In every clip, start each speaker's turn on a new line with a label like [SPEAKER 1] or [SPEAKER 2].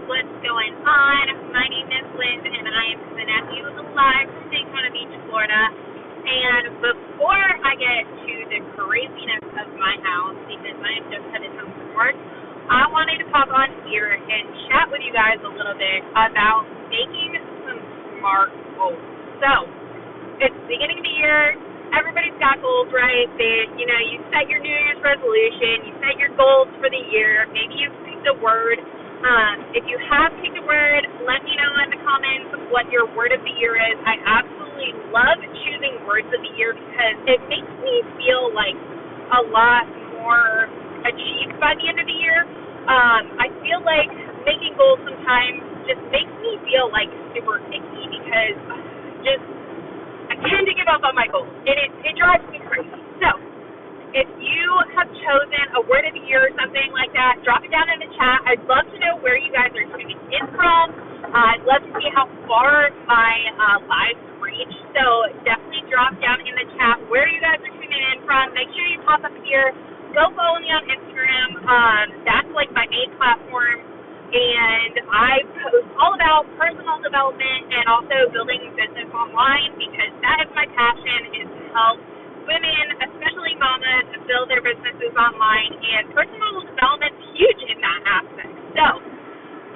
[SPEAKER 1] what's going on? My name is Liz, and I am coming at you live from Daytona Beach, Florida. And before I get to the craziness of my house, because I am just headed home from work, I wanted to pop on here and chat with you guys a little bit about making some smart goals. So, it's the beginning of the year. Everybody's got goals, right? You set your New Year's resolution, you set your goals for the year. Maybe you've picked a word. If you have picked a word, let me know in the comments what your word of the year is. I absolutely love choosing words of the year because it makes me feel like a lot more achieved by the end of the year. I feel like making goals sometimes just makes me feel like super icky because I tend to give up on my goals, and it drives me crazy. So, if you have chosen a word of the year or something like that, drop it down in the chat. I'd love to know where you guys are tuning in from. I'd love to see how far my lives reach. So, definitely drop down in the chat where you guys are tuning in from. Make sure you pop up here. Go follow me on Instagram. That's like my main platform. And I post all about personal development and also building business online because that is my passion, is to help women, especially mamas, build their businesses online. And personal development is huge in that aspect. So,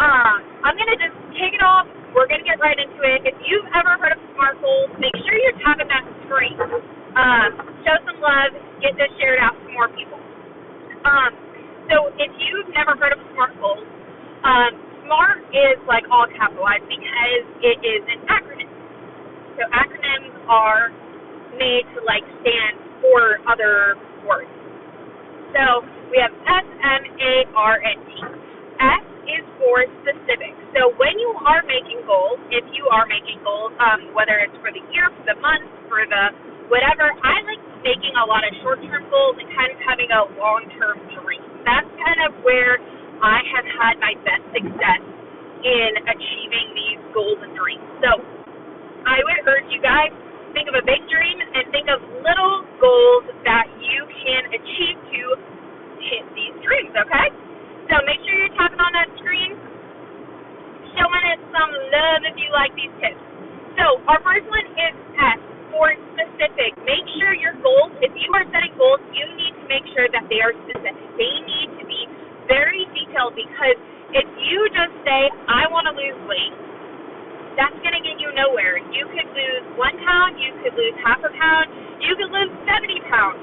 [SPEAKER 1] I'm going to just take it off. We're going to get right into it. If you've ever heard of SMART goals, make sure you're tapping that screen. Show some love. Get this shared out to more people. So if you've never heard of SMART goals, SMART is like all capitalized because it is an acronym. So acronyms are made to stand for other words. So we have S, M, A, R, and T. S is for specific. So when you are making goals, if you are making goals, whether it's for the year, for the month, for the whatever, I like making a lot of short-term goals and kind of having a long-term dream. That's kind of where I have had my best success in achieving these goals and dreams. So I would urge you guys, think of a big dream and think of little goals that you can achieve to hit these dreams, okay? So make sure you're tapping on that screen, showing it some love if you like these tips. So our first one is S, for specific. Make sure your goals, if you are setting goals, you need to make sure that they are specific. They need to be very detailed because if you just say, I want to lose weight, that's going to get you nowhere. You could lose 1 pound, you could lose half a pound, you could lose 70 pounds.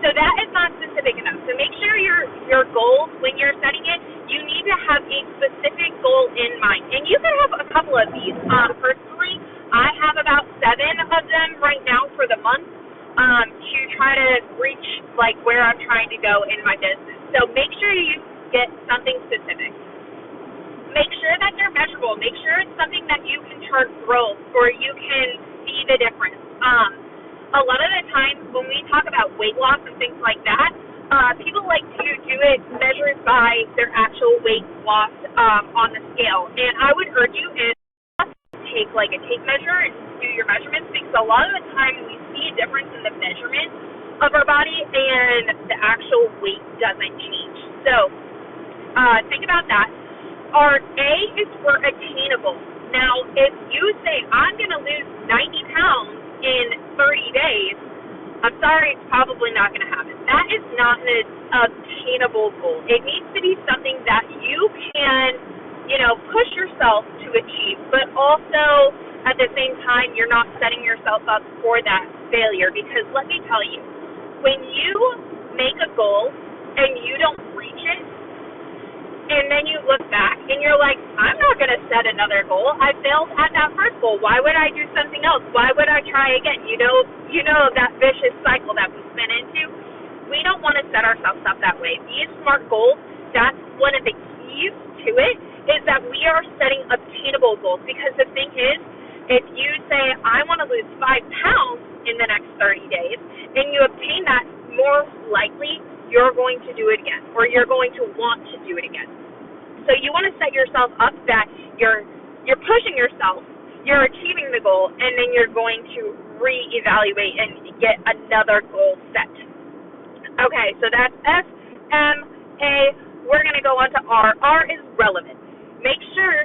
[SPEAKER 1] So that is not specific enough. So make sure your goals, when you're setting it, you need to have a specific goal in mind. And you can have a couple of these. Personally, I have about 7 of them right now for the month to try to reach where I'm trying to go in my business. So make sure you get something specific. Make sure that they're measurable. Make sure it's something that you can chart growth or you can see the difference. A lot of the times when we talk about weight loss and things like that, people like to do it measured by their actual weight loss on the scale. And I would urge you to take a tape measure and do your measurements because a lot of the time we see a difference in the measurement of our body and the actual weight doesn't change. So think about that. Our A is for attainable. Now, if you say, I'm going to lose 90 pounds in 30 days, I'm sorry, it's probably not going to happen. That is not an obtainable goal. It needs to be something that you can, push yourself to achieve, but also at the same time, you're not setting yourself up for that failure because let me tell you, when you make a goal and you don't reach it, and then you look back and you're like, I'm not going to set another goal. I failed at that first goal. Why would I do something else? Why would I try again? You know that vicious cycle that we spin into. We don't want to set ourselves up that way. These SMART goals, that's one of the keys to it, is that we are setting obtainable goals. Because the thing is, if you say, I want to lose 5 pounds in the next 30 days, and you obtain that, more likely you're going to do it again, or you're going to want to do it again. So you want to set yourself up that you're pushing yourself, you're achieving the goal, and then you're going to reevaluate and get another goal set. Okay, so that's S, M, A. We're going to go on to R. R is relevant. Make sure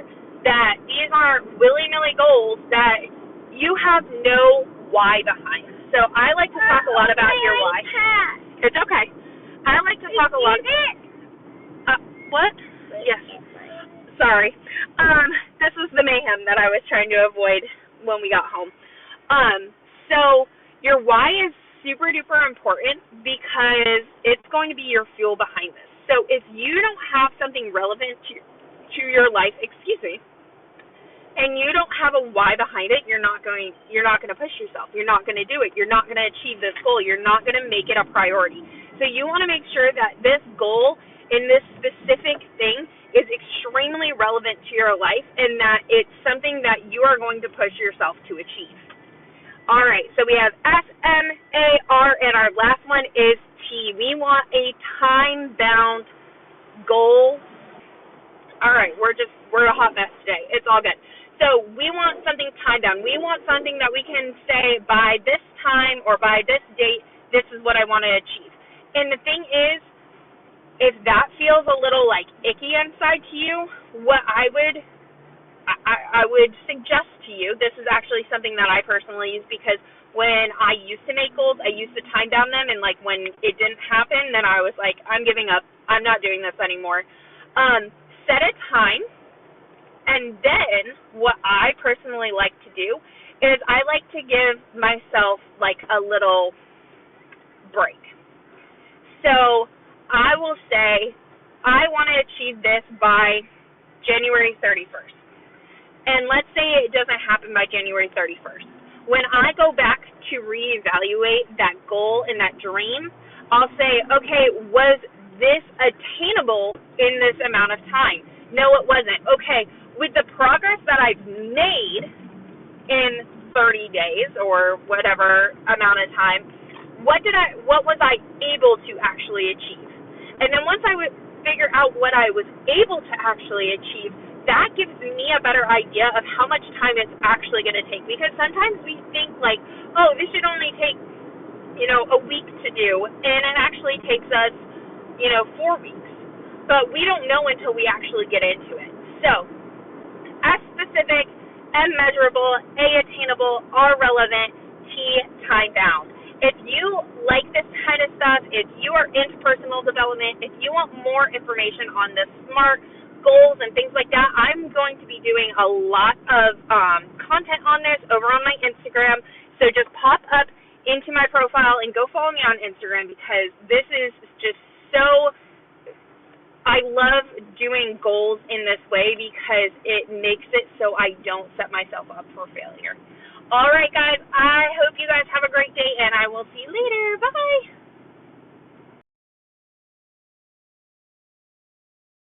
[SPEAKER 1] are willy-nilly goals that you have no why behind. So I like to talk a lot about your why. It's okay. I like to talk a lot. What? Yes. Sorry. This was the mayhem that I was trying to avoid when we got home. So your why is super duper important because it's going to be your fuel behind this. So if you don't have something relevant to your life, and you don't have a why behind it, you're not going to push yourself. You're not going to do it. You're not going to achieve this goal. You're not going to make it a priority. So you want to make sure that this goal in this specific thing is extremely relevant to your life and that it's something that you are going to push yourself to achieve. All right, so we have SMAR, and our last one is T. We want a time-bound goal. All right, we're a hot mess today. It's all good. So we want something time-bound. We want something that we can say by this time or by this date, this is what I want to achieve. And the thing is, if that feels a little like icky inside to you, what I would suggest to you, this is actually something that I personally use because when I used to make goals, I used to time down them, and like when it didn't happen, then I was like, I'm giving up. I'm not doing this anymore. Set a time, and then what I personally like to do is I like to give myself like a little break. So I will say, I want to achieve this by January 31st. And let's say it doesn't happen by January 31st. When I go back to reevaluate that goal and that dream, I'll say, okay, was this attainable in this amount of time? No, it wasn't. Okay, with the progress that I've made in 30 days or whatever amount of time, what was I able to actually achieve? And then once I would figure out what I was able to actually achieve, that gives me a better idea of how much time it's actually going to take. Because sometimes we think like, oh, this should only take, a week to do, and it actually takes us, 4 weeks. But we don't know until we actually get into it. So, S specific, M measurable, A attainable, R relevant, T time bound. If you like this kind of stuff, if you are into personal development, if you want more information on the SMART goals and things like that, I'm going to be doing a lot of content on this over on my Instagram. So just pop up into my profile and go follow me on Instagram because this is just so, I love doing goals in this way because it makes it so I don't set myself up for failure. All right, guys, I hope you guys have a great day, and I will see you later. Bye-bye.